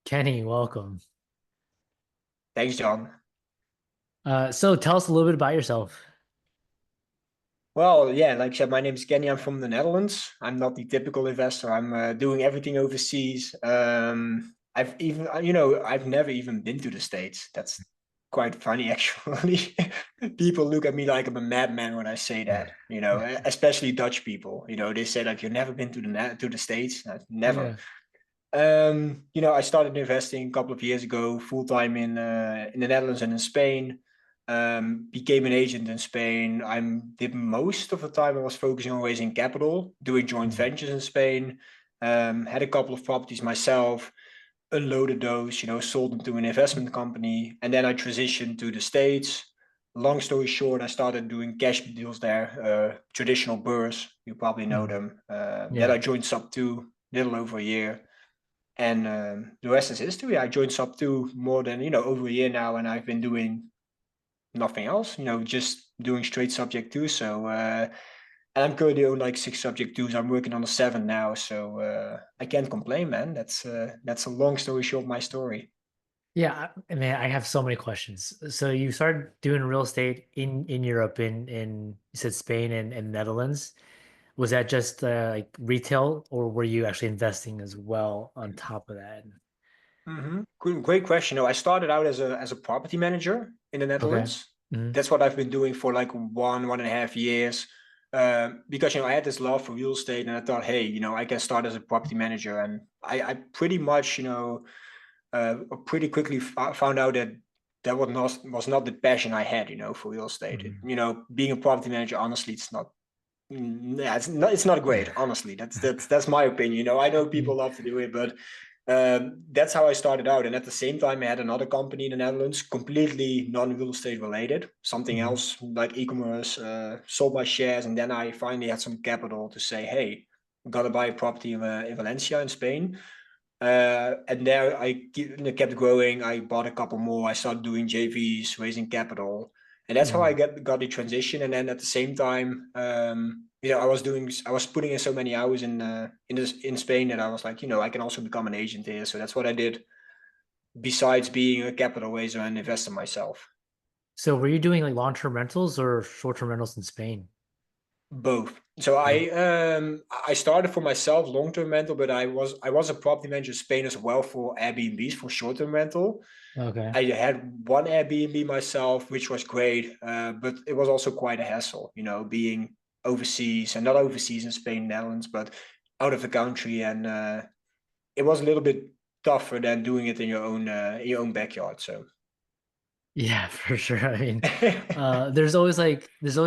Kenny, welcome. Thanks, John. So tell us a little bit about yourself. Well, yeah, like I said, my name is Kenny. I'm from the Netherlands. I'm not the typical investor. I'm doing everything overseas. I've never even been to the States. That's quite funny, actually. People look at me like I'm a madman when I say that, especially Dutch people. They say like, you've never been to the States. Never. Yeah. I started investing a couple of years ago, full time in the Netherlands and in Spain. Became an agent in Spain. I did most of the time I was focusing on raising capital, doing joint Mm. ventures in Spain. Had a couple of properties myself, unloaded those, sold them to an investment company, and then I transitioned to the States. Long story short, I started doing cash deals there, traditional burrs. You probably know Mm. them. Then I Yeah. joined Sub 2, little over a year. And the rest is history. I joined Sub 2 more than, over a year now, and I've been doing nothing else, just doing straight subject 2. And I'm currently on like 6 subject 2s. I'm working on a 7 now. I can't complain, man. That's a long story short, my story. Yeah. Man, I have so many questions. So you started doing real estate in Europe, in you said Spain and Netherlands. Was that just like retail, or were you actually investing as well on top of that? Great question. No, I started out as a property manager in the Okay. Netherlands. Hmm. That's what I've been doing for like 1.5 years. Because I had this love for real estate, and I thought, hey, I can start as a property manager, and I pretty much, pretty quickly found out that that was not the passion I had, for real estate. Hmm. Being a property manager, honestly, it's not. Yeah, it's not great, honestly. That's my opinion. I know people love to do it, but that's how I started out. And at the same time, I had another company in the Netherlands, completely non-real estate related, something Hmm. else like e-commerce. Sold my shares, and then I finally had some capital to say, "Hey, I'm gonna buy a property in Valencia in Spain." And there kept growing. I bought a couple more. I started doing JVs, raising capital, and that's how I Hmm. got the transition. And then at the same time, I was putting in so many hours in Spain that I was like, I can also become an agent here. So that's what I did. Besides being a capital raiser and investor myself. So were you doing like long-term rentals or short-term rentals in Spain? Both. So Both. I started for myself long-term rental, but I was a property manager in Spain as well for Airbnbs for short-term rental. Okay. I had one Airbnb myself, which was great, but it was also quite a hassle, being overseas, and not overseas in Spain, Netherlands, but out of the country, and it was a little bit tougher than doing it in your own backyard. So Yeah, for sure. I mean, there's always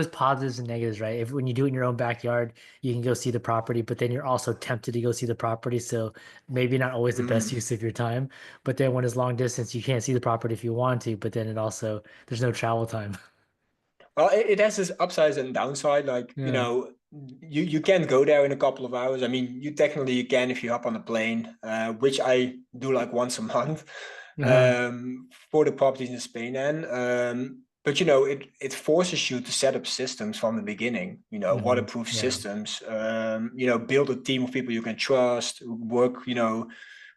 positives and negatives, right? If when you do it in your own backyard, you can go see the property, but then you're also tempted to go see the property. So maybe not always the best mm. use of your time. But then when it's long distance, you can't see the property if you want to, but then it also there's no travel time. Well, it has its upsides and downside. Like, Yeah. you can go there in a couple of hours. I mean, you can if you hop on a plane, which I do like once a month, Uh-huh. for the properties in Spain. And but it forces you to set up systems from the beginning. Hmm. Waterproof Yeah. systems. Build a team of people you can trust, work.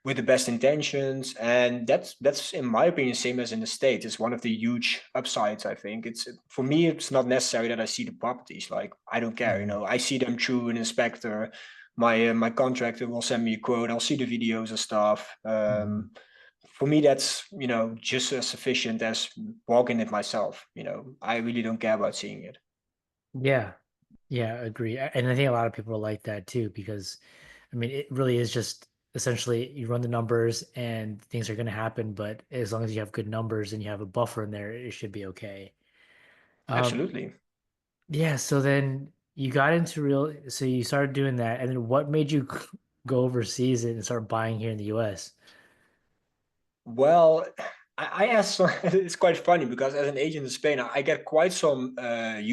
With the best intentions, and that's in my opinion same as in the States. It's one of the huge upsides. I think it's for me, it's not necessary that I see the properties. Like, I don't care, Hmm. I see them through an inspector. My contractor will send me a quote. I'll see the videos and stuff. Hmm. For me, that's just as sufficient as walking it myself. I really don't care about seeing it. Yeah. Yeah, agree. And I think a lot of people are like that too, because I mean, it really is just essentially you run the numbers and things are going to happen, but as long as you have good numbers and you have a buffer in there, it should be okay. Um, Absolutely. yeah, so then you got into so you started doing that, and then what made you go overseas and start buying here in the US? Well, I asked. It's quite funny because as an agent in Spain, I get quite some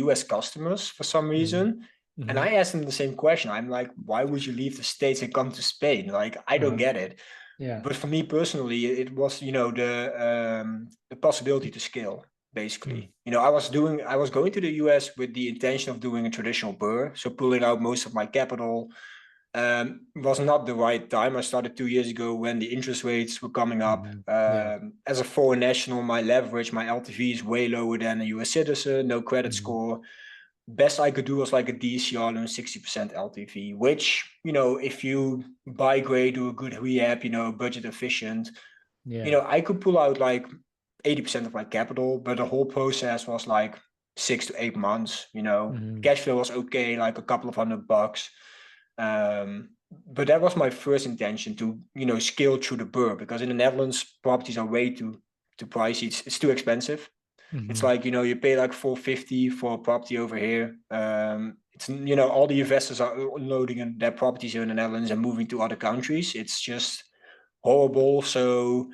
US customers for some Hmm. reason. And Hmm. I asked them the same question. I'm like, why would you leave the States and come to Spain? Like, I don't Uh-huh. get it. Yeah. But for me personally, it was, the possibility to scale, Mm. basically. I was going to the US with the intention of doing a traditional burr, so pulling out most of my capital, Was not the right time. I started 2 years ago when the interest rates were coming up. Yeah. As a foreign national, my leverage, my LTV is way lower than a US citizen, no credit Mhm. score. Best I could do was like a DCR loan, 60% LTV, which, if you buy great, do a good rehab, budget efficient, Yeah. I could pull out like 80% of my capital, but the whole process was like 6 to 8 months. Mhm. Cash flow was okay, like a couple of $100. But that was my first intention to, scale through the burr, because in the Netherlands, properties are way too pricey. It's too expensive. It's Mhm. like, you pay like 450 for a property over here. It's, all the investors are unloading their properties here in the Netherlands and moving to other countries. It's just horrible. So,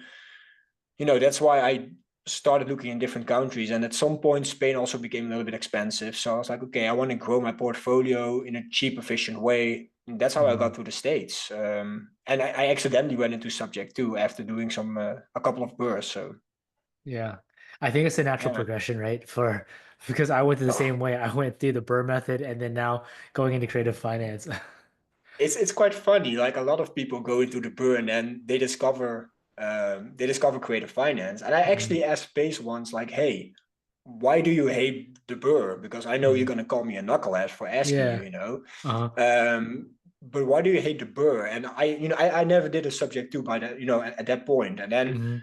that's why I started looking in different countries. And at some point, Spain also became a little bit expensive. So I was like, okay, I want to grow my portfolio in a cheap, efficient way. And that's how I got Mhm. to the States. And I accidentally went into subject too after doing a couple of bursts. So Yeah. I think it's a natural yeah. progression, right? Because I went through the Oh, same way. I went through the Burr method and then now going into creative finance. it's quite funny. Like a lot of people go into the burn and they discover creative finance. And I Mhm. actually asked Pace once, like, hey, why do you hate the burr? Because I know you're Mhm. gonna call me a knucklehead for asking you, Yeah. you know. Uh-huh. But why do you hate the burr? And I never did a subject two by that, at that point. And then Mhm.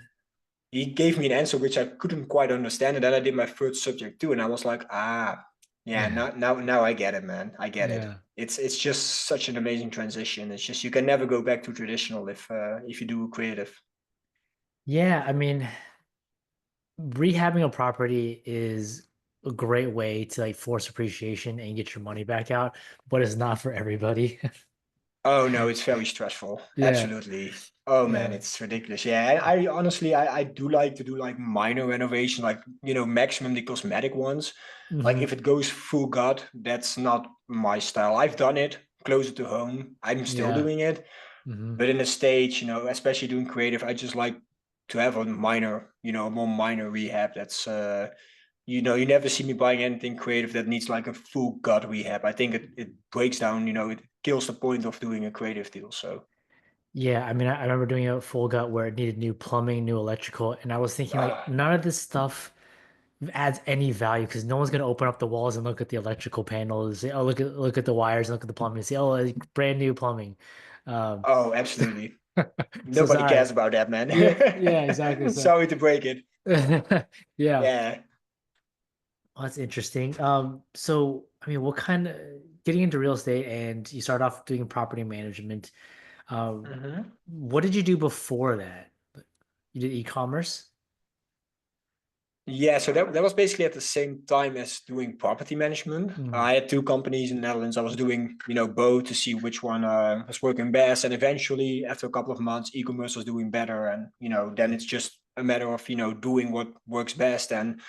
he gave me an answer which I couldn't quite understand. And then I did my third subject too, and I was like, yeah, Yeah. now I get it, man. I get it. Yeah. It's just such an amazing transition. It's just you can never go back to traditional if you do creative. Yeah. I mean, rehabbing a property is a great way to like force appreciation and get your money back out, but it's not for everybody. Oh no, it's very stressful. Yeah. Absolutely. Oh man, Yeah. it's ridiculous. Yeah, and I honestly I do like to do like minor renovation, like maximum the cosmetic ones. Like Hmm. if it goes full gut, that's not my style. I've done it closer to home. I'm still Yeah. doing it, Hmm. but in the stage, especially doing creative, I just like to have a minor, a more minor rehab. That's you never see me buying anything creative that needs like a full gut rehab. I think it breaks down, it kills the point of doing a creative deal. So, Yeah, I mean, I remember doing a full gut where it needed new plumbing, new electrical, and I was thinking like ah, none of this stuff adds any value because no one's gonna open up the walls and look at the electrical panels and say, "Oh, look at the wires and look at the plumbing," and say, "Oh, like, brand new plumbing." Um, oh, absolutely. so Nobody sorry. cares about that, man. Yeah, yeah, exactly. So, Sorry to break it. yeah, Yeah. well, that's interesting. So I mean, what kind of getting into real estate and you start off doing property management. Um, Mhm. what did you do before that? You did e-commerce? Yeah, so that was basically at the same time as doing property management. Mm, I had two companies in the Netherlands. I was doing, both to see which one was working best. And eventually, after a couple of months, e-commerce was doing better. And, then it's just a matter of, doing what works best. And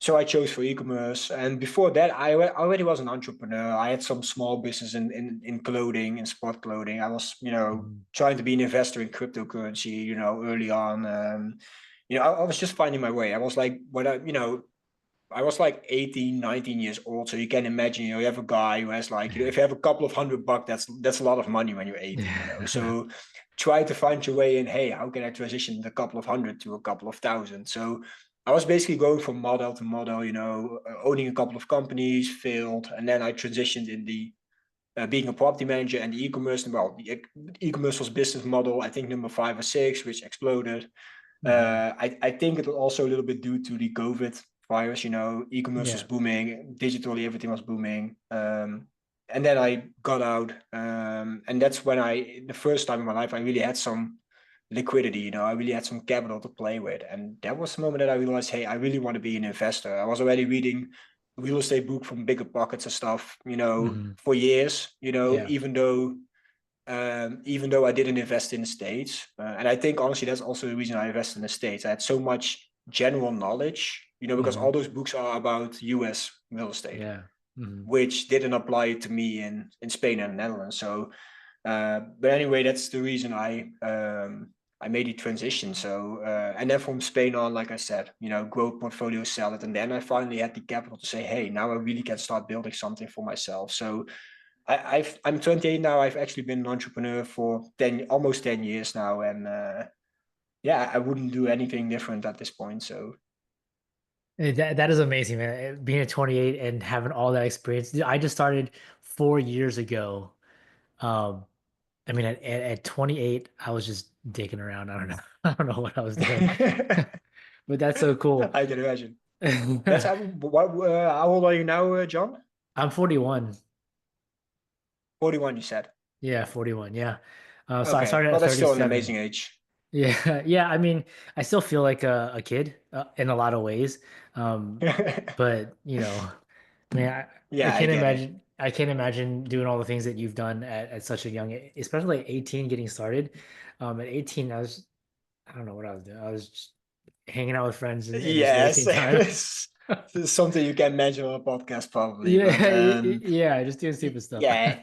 so I chose for e-commerce. And before that, already was an entrepreneur. I had some small business in clothing, in sport clothing. I was, mm, trying to be an investor in cryptocurrency, early on. I was just finding my way. I was like, I was like 18, 19 years old. So you can imagine, you have a guy who has like, if you have a couple of $100, that's a lot of money when you're 18. yeah. So try to find your way in, hey, how can I transition a couple of hundred to a couple of thousand? So I was basically going from model to model, owning a couple of companies, failed. And then I transitioned in the being a property manager and the e-commerce. Well, the e-commerce was business model, I think number 5 or 6, which exploded. Hmm. I think it was also a little bit due to the COVID virus. E-commerce was Yeah. booming, digitally everything was booming. And then I got out, and that's when the first time in my life, I really had some liquidity. I really had some capital to play with, and that was the moment that I realized, hey, I really want to be an investor. I was already reading real estate book from Bigger Pockets and stuff, Hmm. for years. Yeah. Even though I didn't invest in the States. And I think honestly, that's also the reason I invested in the States. I had so much general knowledge, because Hmm. all those books are about US real estate, Yeah. Hmm. which didn't apply to me in Spain and the Netherlands. So, but anyway, that's the reason I made the transition. So, and then from Spain on, like I said, grow portfolio, sell it. And then I finally had the capital to say, hey, now I really can start building something for myself. So, I'm 28 now. I've actually been an entrepreneur for 10, almost 10 years now, and yeah, I wouldn't do anything different at this point. So That is amazing, man. Being at 28 and having all that experience. Dude, I just started 4 years ago. Um, I mean, at 28, I was just digging around. I don't know. I don't know what I was doing, I but that's so cool. can imagine. That's what. How old are you now, John? I'm 41. 41, you said. Yeah, 41. Yeah. So I Okay, started well, at that's still an amazing 37. age. Yeah, yeah. I mean, I still feel like a kid in a lot of ways. Um, but I mean, I Yeah, I can't get it. imagine. I can't imagine doing all the things that you've done at such a young, especially at 18, getting started. At 18, I don't know what I was doing. I was just hanging out with friends and just Yes, wasting time. it's something you can mention on a podcast probably, Yeah, but yeah, just doing stupid stuff. yeah.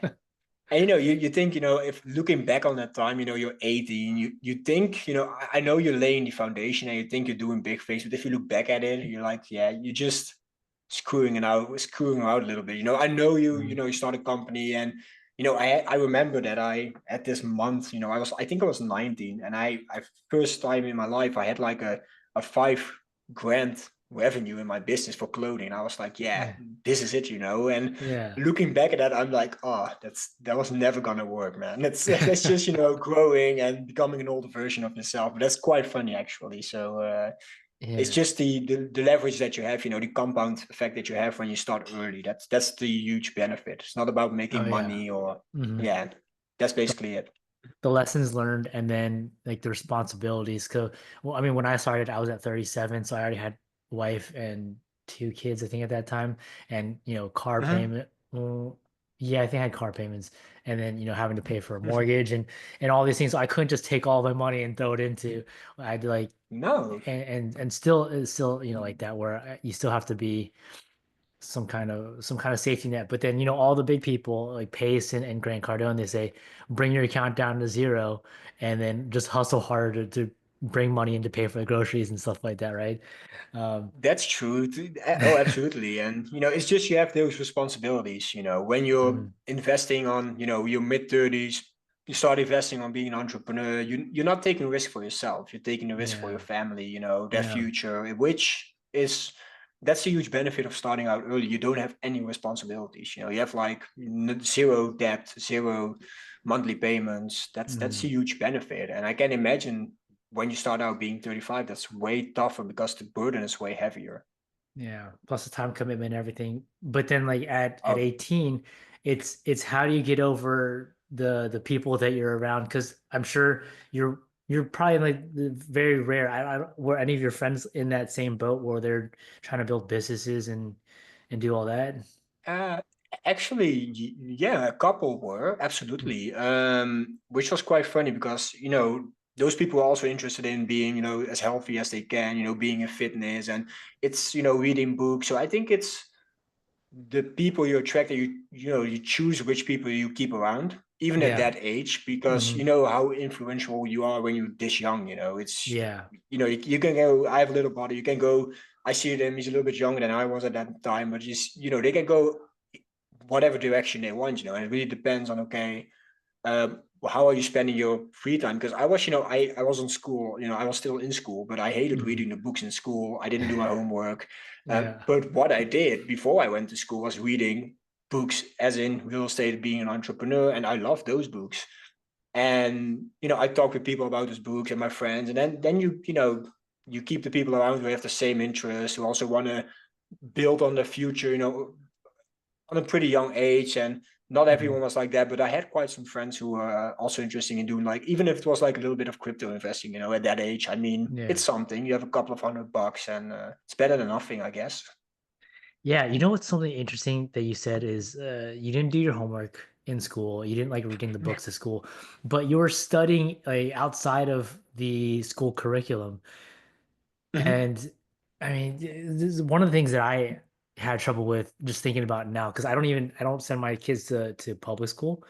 And you think, if looking back on that time, you're 18, you think, I know you're laying the foundation and you think you're doing big things, but if you look back at it, you're like, yeah, you're just screwing out a little bit. I know Mhm. you start a company, and I remember that I at this month, I think I was 19, and I first time in my life I had like a 5 grand revenue in my business for clothing. I was like, yeah, Yeah, this is it, and yeah, looking back at that, I'm like, oh, that was never gonna work, man. That's just growing and becoming an older version of yourself. But that's quite funny actually. So it's yeah. just the leverage that you have, the compound effect that you have when you start early. That's the huge benefit. It's not about Oh making yeah. money or Hmm. yeah, that's basically it. The lessons learned and then like the responsibilities. Well, I mean, when I started, I was at 37, so I already had a wife and 2 kids, I think, at that time, and car Mhm. payment. Well, yeah, I think I had car payments, and then having to pay for a mortgage and all these things. So I couldn't just take all my money and throw it into. I had to like No, and still it's still like that where you still have to be some kind of safety net. But then, all the big people like Pace and Grant Cardone, they say, bring your account down to zero and then just hustle harder to bring money in to pay for the groceries and stuff like that, right? Um, that's true. Oh, absolutely. And it's just you have those responsibilities. When you're mhm. investing on, your mid 30s, you start investing on being an entrepreneur. You're not taking risk for yourself. You're taking a risk for your Yeah, family. Their yeah, future, which is that's a huge benefit of starting out early. You don't have any responsibilities. You have like zero debt, zero monthly payments. That's a mhm. huge benefit. And I can imagine when you start out being 35, that's way tougher because the burden is way heavier. Yeah. Plus the time commitment and everything. But then like at Oh, 18, it's how do you get over the people that you're around? Because I'm sure you're probably like very rare. Were any of your friends in that same boat where they're trying to build businesses and do all that? uh, actually, yeah, a couple were absolutely, which was quite funny because those people are also interested in being as healthy as they can, being in fitness, and it's reading books. So I think it's the people you attract, that you choose which people you keep around even at Yeah. that age, because you Hmm. know how influential you are when you're this young. It's Yeah. you can go, I have a little body, you can go, I see them, he's a little bit younger than I was at that time, but just they can go whatever direction they want, and it really depends on, okay, how are you spending your free time? Because I was, I was in school, I was still in school, but I hated Hmm. reading the books in school. I didn't do my homework. Yeah. But what I did before I went to school was reading books, as in real estate, being an entrepreneur, and I love those books. And I talk with people about those books and my friends, and then you keep the people around who have the same interests, who also want to build on the future, on a pretty young age. And not Hmm. everyone was like that, but I had quite some friends who were also interested in doing, like, even if it was like a little bit of crypto investing, at that age. I mean, it's Yeah. something. You have a couple of $100 and it's better than nothing, I guess. Yeah, what's something interesting that you said is you didn't do your homework in school. You didn't like reading the books at school, but you were studying outside of the school curriculum. Mm-hmm. And I mean, this is one of the things that I had trouble with just thinking about now because I don't send my kids to public school.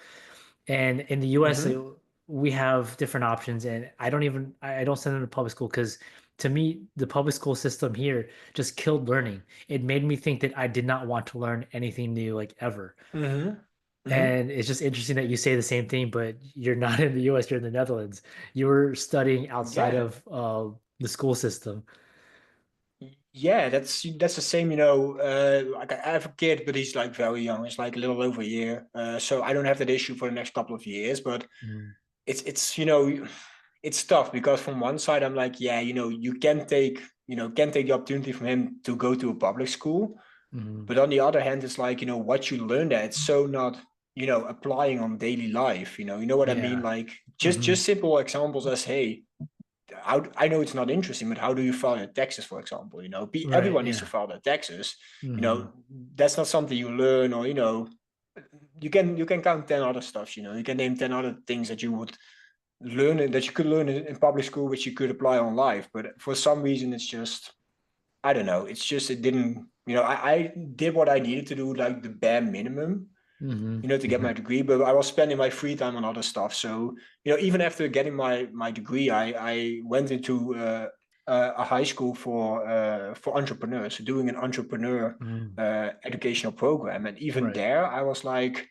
And in the US, Mm-hmm. we have different options, and I don't send them to public school because to me, the public school system here just killed learning. It made me think that I did not want to learn anything new, like ever. Mm-hmm. Mhm. And it's just interesting that you say the same thing, but you're not in the US, you're in the Netherlands. You were studying outside Yeah. of the school system. Yeah, that's the same, like I have a kid, but he's like very young. It's like a little over a year. So I don't have that issue for the next couple of years, but Mhm, it's it's tough because from one side I'm like, yeah, you can take the opportunity from him to go to a public school. mhm. But on the other hand, it's like, what you learn there, it's so not, applying on daily life. You know what I mean? Yeah. Like just Mhm. simple examples as, hey, how I know it's not interesting, but how do you file your taxes, for example? Right, Everyone needs to yeah. file their taxes. You Mhm, know, that's not something you learn, or you can count 10 other stuff. You can name 10 other things that you would learn that you could learn in public school, which you could apply on life. But for some reason, it's just I don't know. It's just it didn't. I did what I needed to do, like the bare minimum, mhm, to get my mhm, degree, but I was spending my free time on other stuff. So, even after getting my degree, I went into a high school for entrepreneurs, doing an entrepreneur mhm. educational program. And even Right. there, I was like,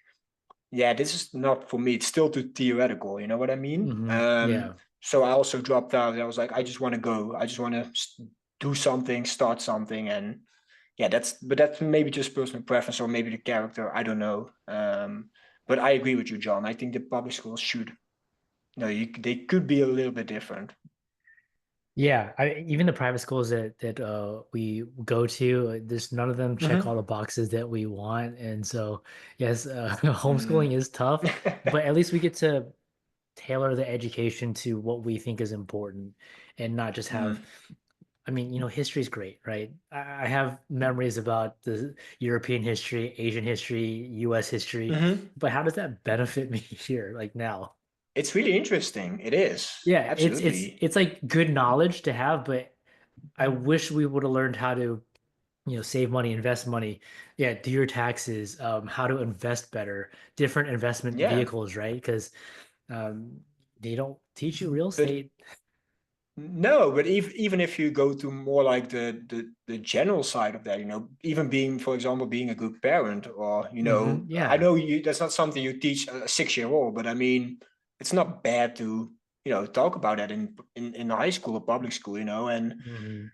yeah, this is not for me. It's still too theoretical. You know what I mean? Mhm. Yeah. So I also dropped out. I was like, I just want to go. I just want to do something, start something, and yeah, that's maybe just personal preference or maybe the character. I don't know. But I agree with you, John. I think the public schools should. No, they could be a little bit different. Yeah, even the private schools that we go to, there's none of them check all Mm-hmm. the boxes that we want, and so yes, homeschooling Mm. is tough, but at least we get to tailor the education to what we think is important, and not just have. Mm. I mean, history is great, right? I have memories about the European history, Asian history, U.S. history, Mm-hmm. but how does that benefit me here, like now? It's really interesting. It is Yeah, it's absolutely. it's like good knowledge to have, but I wish we would have learned how to, save money, invest money. Yeah, do your taxes, how to invest better, different investment Yeah, vehicles, right? Because they don't teach you real but estate. no, but even if you go to more like the general side of that, even being, for example, being a good parent, or I Yeah. know that's not something you teach a 6-year-old, but I mean, it's not bad to talk about that in high school or public school, and hmm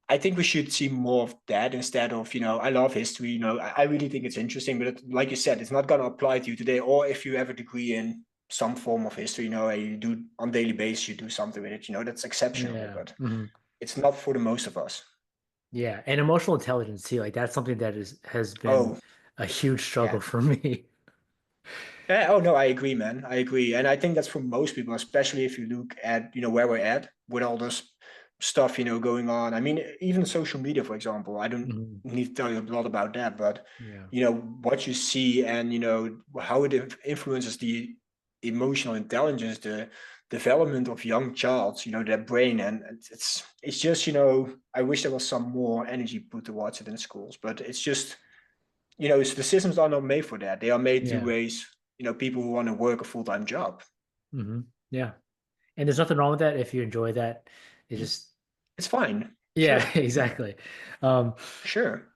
I think we should see more of that instead of, I love history, I really think it's interesting, but like you said, it's not going to apply to you today. Or if you have a degree in some form of history, and you do on daily basis, you do something with it, that's exceptional, Yeah. but it's not for the most of us. Yeah. And emotional intelligence too. Like that's something that has been Oh, a huge struggle yeah. for me. Yeah, oh no, I agree, man. I agree, and I think that's for most people, especially if you look at where we're at with all this stuff going on. I mean, even social media, for example. I don't Mhm. need to tell you a lot about that, but Yeah. what you see and how it influences the emotional intelligence, the development of young childs, their brain, and it's just I wish there was some more energy put towards it in schools, but it's just the systems are not made for that. They are made to Yeah. raise, people who want to work a full-time job. Yeah. And there's nothing wrong with that if you enjoy that. It just It's fine. yeah, Sure. exactly. Um, Sure.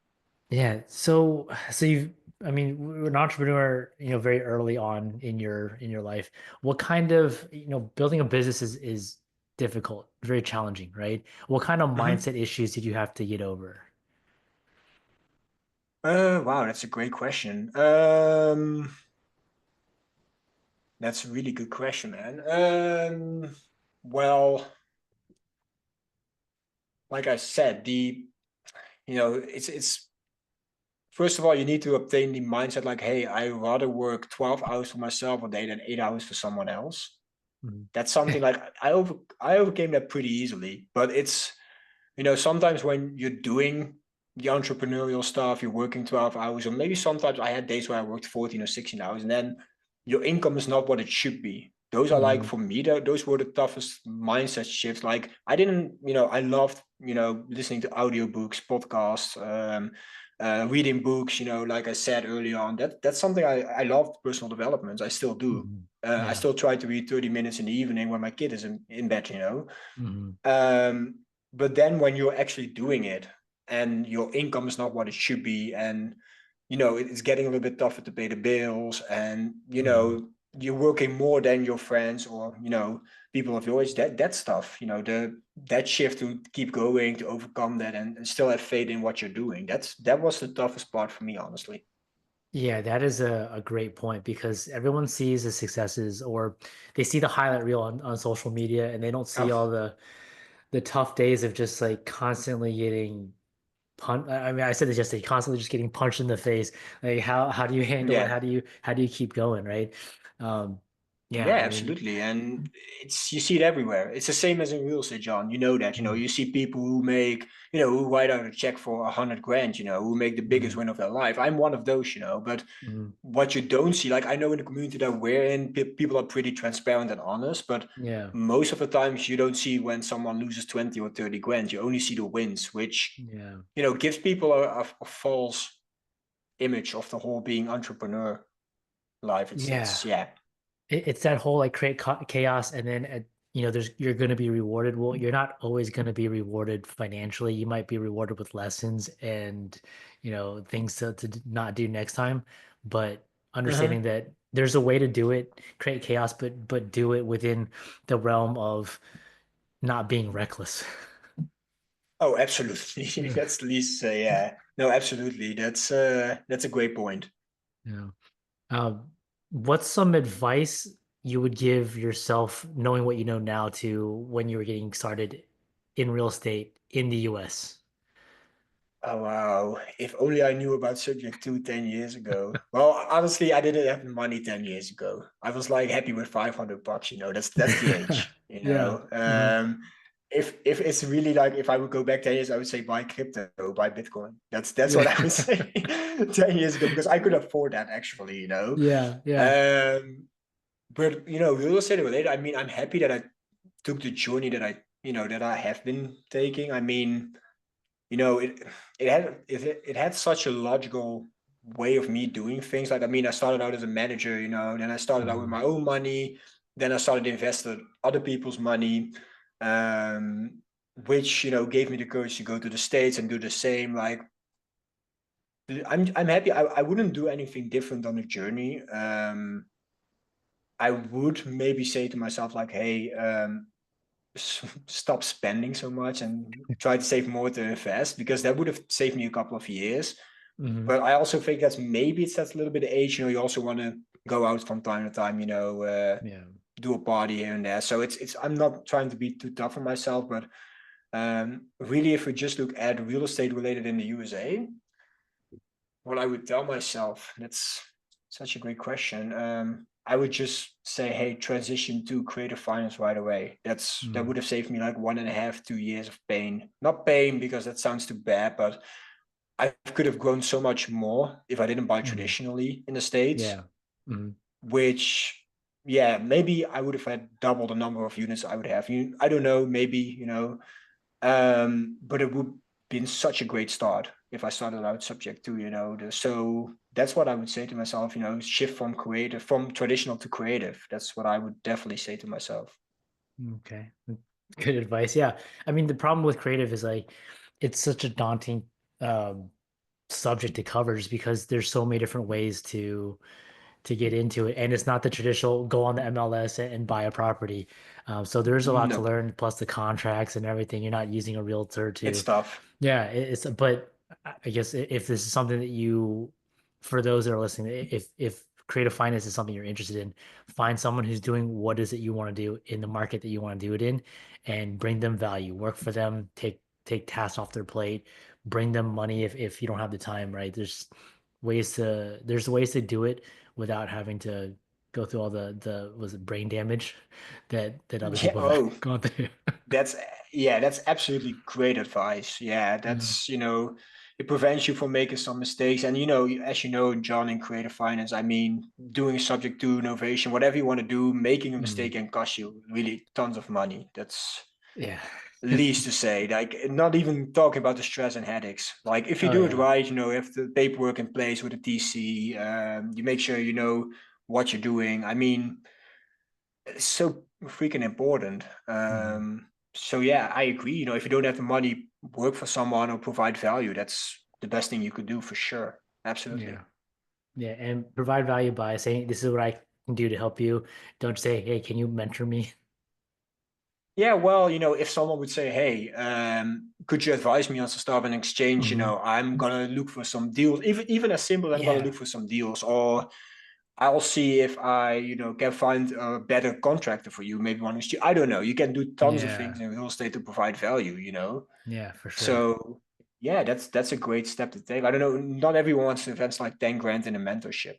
yeah. So you've I mean, we're an entrepreneur, very early on in your life. What kind of, building a business is difficult, very challenging, right? What kind of Hmm. mindset issues did you have to get over? Wow, that's a great question. That's a really good question, man. Well, like I said, it's first of all, you need to obtain the mindset like, hey, I rather work 12 hours for myself a day than 8 hours for someone else. Mhm. That's something like I overcame that pretty easily, but it's sometimes when you're doing the entrepreneurial stuff, you're working 12 hours, or maybe sometimes I had days where I worked 14 or 16 hours, and then your income is not what it should be. Those are like, Mhm. for me, those were the toughest mindset shifts. Like, I didn't, I loved, listening to audiobooks, podcasts, reading books, like I said earlier on. That's something I loved, personal development. I still do. Mhm. I Yeah. still try to read 30 minutes in the evening when my kid is in bed. Mhm. But then when you're actually doing it and your income is not what it should be, and it's getting a little bit tougher to pay the bills, and Mhm. you're working more than your friends, or people of your age. That stuff, that shift to keep going, to overcome that, and still have faith in what you're doing. That was the toughest part for me, honestly. Yeah, that is a great point because everyone sees the successes or they see the highlight reel on social media and they don't see Oh, all the tough days of just like constantly getting I mean, I said this yesterday, constantly just getting punched in the face. Like how do you handle it? yeah. How do you keep going, right? Um, yeah, Yeah, I mean, absolutely. And you see it everywhere. It's the same as in real estate, John. You know that. mm, You see people who make, who write out a check for 100 grand, who make the biggest mm, win of their life. I'm one of those, but mm, what you don't see, like I know in the community that we're in, people are pretty transparent and honest, but yeah, most of the times you don't see when someone loses 20 or 30 grand. You only see the wins, which, yeah. gives people a false image of the whole being entrepreneur life. Yeah. Yeah. It's that whole like create chaos and then there's you're going to be rewarded. Well, you're not always going to be rewarded financially. You might be rewarded with lessons and things to not do next time. But understanding that there's a way to do it, create chaos, but do it within the realm of not being reckless. Oh, absolutely. Yeah. That's the least. Yeah. No, absolutely. That's a great point. Yeah. Um, what's some advice you would give yourself, knowing what you know now, to when you were getting started in real estate in the US? Oh wow! If only I knew about subject two 10 years ago. Well, honestly, I didn't have the money 10 years ago. I was like happy with $500. That's the age. Yeah. Mhm. If it's really like if I would go back 10 years, I would say buy crypto, buy Bitcoin. That's what Yeah. I would say 10 years ago because I could afford that actually. Yeah. Yeah. But real estate related. I mean, I'm happy that I took the journey that I have been taking. I mean, it had such a logical way of me doing things. Like, I mean, I started out as a manager, then I started out with Mhm. my own money, then I started investing other people's money, um, which gave me the courage to go to the States and do the same. Like, I'm happy. I wouldn't do anything different on the journey. I would maybe say to myself like, hey, stop spending so much and try to save more to invest, because that would have saved me a couple of years. Mhm. But I also think that's a little bit of age. You also want to go out from time to time. Yeah. Do a party here and there. So it's. I'm not trying to be too tough on myself, but really, if we just look at real estate related in the USA, what I would tell myself, that's such a great question. I would just say, hey, transition to creative finance right away. That Mhm. would have saved me like 1.5, 2 years of pain. Not pain because that sounds too bad, but I could have grown so much more if I didn't buy Mhm. traditionally in the States, Yeah. Mhm. which, yeah, maybe I would have had double the number of units I would have. I don't know, maybe, but it would been such a great start if I started out subject to, so that's what I would say to myself, shift from traditional to creative. That's what I would definitely say to myself. Okay. Good advice. Yeah. I mean, the problem with creative is like it's such a daunting um subject to cover just because there's so many different ways to get into it. And it's not the traditional go on the MLS and buy a property. So there's a lot to Nope. learn, plus the contracts and everything. You're not using a realtor It's to, tough. yeah, but I guess if this is something that for those that are listening, if creative finance is something you're interested in, find someone who's doing what is it you want to do in the market that you want to do it in, and bring them value. Work for them. Take tasks off their plate. Bring them money if you don't have the time. Right? There's ways to do it without having to go through all the was it brain damage that other Yeah. people have Oh, gone through. That's that's absolutely great advice. Yeah, Yeah. that's it prevents you from making some mistakes. And as you know, John, in creative finance, I mean, doing subject to innovation, whatever you want to do, making a Mm. mistake can cost you really tons of money. That's Yeah. least to say. Like, not even talking about the stress and headaches. Like, if you Oh do it yeah. right, you have the paperwork in place with the TC. You make sure you know what you're doing. I mean, it's so freaking important. Mhm. So yeah, I agree. If you don't have the money, work for someone or provide value. That's the best thing you could do for sure. Absolutely. Yeah. Yeah. And provide value by saying, this is what I can do to help you. Don't say, hey, can you mentor me? Yeah, well, if someone would say, "Hey, could you advise me on to start an exchange?" Hmm. I'm gonna look for some deals. Even as simple, I'm gonna Yeah. look for some deals, or I'll see if I, can find a better contractor for you. Maybe one who's cheap. I don't know. You can do tons of things Yeah. in real estate to provide value. Yeah, for sure. So yeah, that's a great step to take. I don't know. Not everyone wants to invest like 10 grand in a mentorship.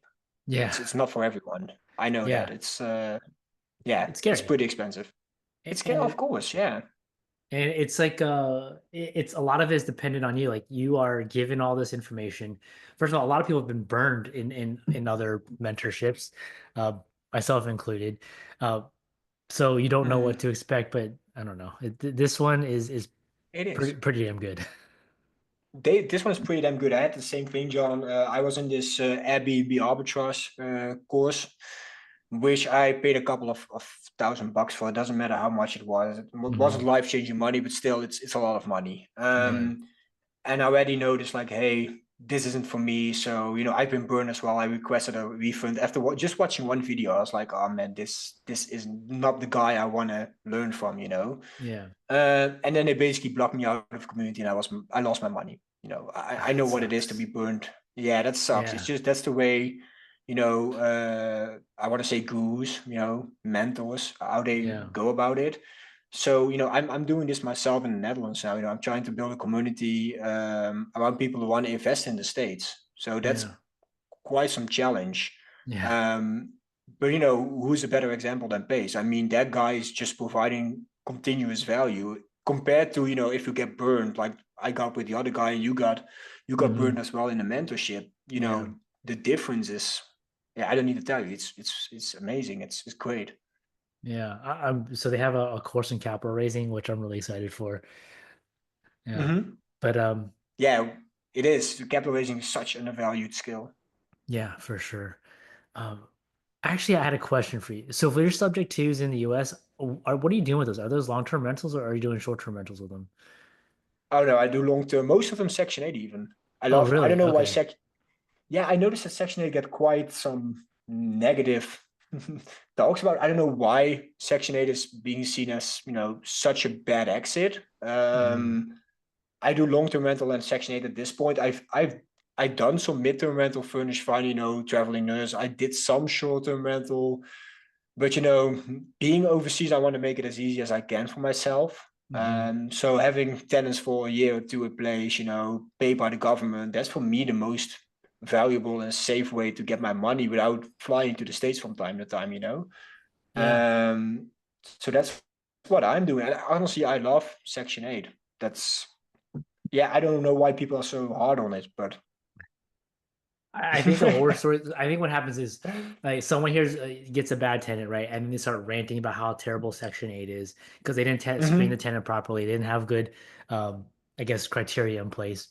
Yeah. It's not for everyone. I know that. Yeah. Yeah, It's it's scary. pretty expensive. It's of And course, yeah. it's like it's a lot of it is dependent on you. Like you are given all this information. First of all, a lot of people have been burned in other mentorships, uh, myself included. Uh, so you don't know what Mhm. to expect, but I don't know. This one is It is. pretty damn good. This one's pretty damn good. I had the same thing, John. I was in this Airbnb arbitrage course, which I paid a couple of $1,000 for. It doesn't matter how much it was. It wasn't Hmm. life changing money, but still, it's a lot of money. Yeah. And I already noticed like, hey, this isn't for me. So I've been burned as well. I requested a refund after just watching one video. I was like, oh man, this is not the guy I want to learn from. Yeah. And then they basically blocked me out of the community, and I lost my money. I That know what it is to be sucks. burned. Yeah, that sucks. It's Yeah. just that's the way. I want to say gurus, mentors, how they Yeah. go about it. So I'm doing this myself in the Netherlands now. I'm trying to build a community around people who want to invest in the States. So that's Yeah. quite some challenge. Yeah. Um, but who's a better example than Pace? I mean, that guy is just providing continuous value compared to if you get burned, like I got with the other guy, and you got burned Hmm. as well in the mentorship. Yeah. The difference is, yeah, I don't need to tell you, it's amazing. It's great. Yeah. I'm so they have a course in capital raising, which I'm really excited for. Yeah. Hmm. But Yeah, it is. Capital raising is such an undervalued skill. yeah, for sure. Um, actually, I had a question for you. So, if your subject twos in the US, what are you doing with those? Are those long-term rentals or are you doing short-term rentals with them? Oh no, I do long term. Most of them Section 8 even. Oh, I don't really? know why Okay. Sec Yeah, I noticed that Section 8 get quite some negative talks about. I don't know why Section 8 is being seen as, such a bad exit. Hmm. I do long-term rental and Section 8 at this point. I've done some mid-term rental, furnished fine, traveling nurse. I did some short-term rental, but being overseas, I want to make it as easy as I can for myself. Hmm. So having tenants for a year or two a place, paid by the government, that's for me the most valuable and safe way to get my money without flying to the States from time to time. Yeah. Um, so that's what I'm doing. And honestly, I love Section 8. That's, yeah, I don't know why people are so hard on it, but I think the horror story. I think what happens is like someone hears gets a bad tenant, right, and then they start ranting about how terrible Section 8 is because they didn't screen the Mhm, tenant properly. They didn't have good, um, I guess, criteria in place.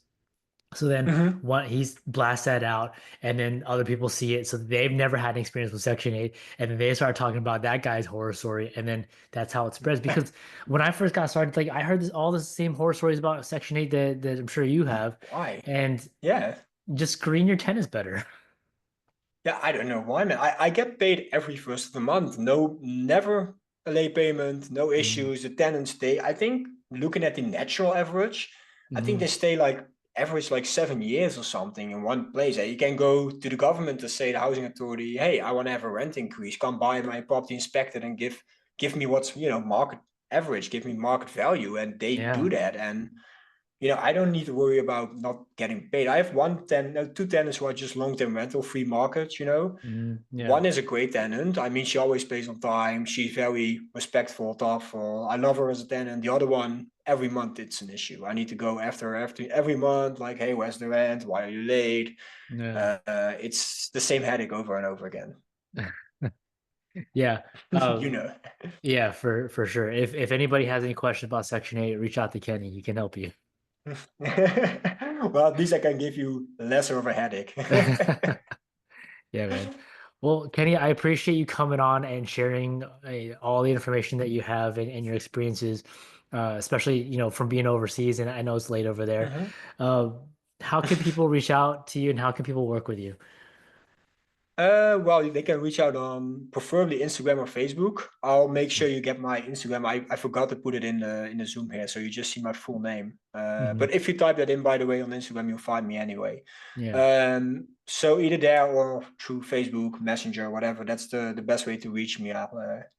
So then mhm. one he's blasts that out, and then other people see it. So they've never had an experience with Section 8, and then they start talking about that guy's horror story, and then that's how it spreads. Because when I first got started, like I heard all the same horror stories about Section 8 that I'm sure you have, Why? and Yeah. just screen your tenants better. Yeah, I don't know why, man. I get paid every first of the month. No, never a late payment, no Hmm. issues. The tenants stay. I think looking at the natural average, I think they Hmm. stay like average like 7 years or something in one place. You can go to the government to say the housing authority, hey, I want to have a rent increase. Come buy my property inspected and give me what's market average, give me market value, and they do Yeah. that. And I don't need to worry about not getting paid. I have no, two tenants who are just long-term rental, free market. Hmm. Yeah. One is a great tenant. I mean, she always pays on time. She's very respectful, thoughtful. I love her as a tenant. The other one, every month it's an issue. I need to go after every month, like, hey, where's the rent? Why are you late? Yeah. It's the same headache over and over again. Yeah. you know. Yeah, for sure. If anybody has any questions about Section 8, reach out to Kenny. He can help you. Well, at least I can give you lesser of a headache. Yeah, man. Well, Kenny, I appreciate you coming on and sharing all the information that you have and your experiences, especially, from being overseas. And I know it's late over there. Mhm. Uh, How can people reach out to you and how can people work with you? Well, they can reach out on preferably Instagram or Facebook. I'll make sure you get my Instagram. I forgot to put it in the Zoom here, so you just see my full name. Mhm. But if you type that in, by the way, on Instagram, you'll find me anyway. Yeah. So either there or through Facebook, Messenger, whatever. That's the best way to reach me.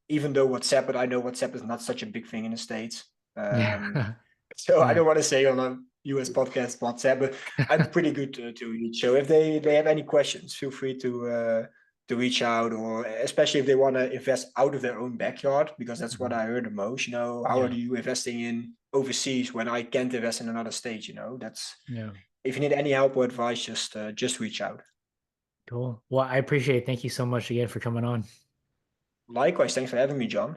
Even though WhatsApp, but I know WhatsApp is not such a big thing in the States. Um, Yeah. so I Yeah. don't want to say on a US podcast WhatsApp, but I'm pretty good to reach. So if they have any questions, feel free to reach out, or especially if they want to invest out of their own backyard, because that's what Mhm. I heard the most. You know, how are Yeah. you investing in overseas when I can't invest in another state? You know, that's Yeah. if you need any help or advice, just reach out. Cool. Well, I appreciate it. Thank you so much again for coming on. Likewise, thanks for having me, John.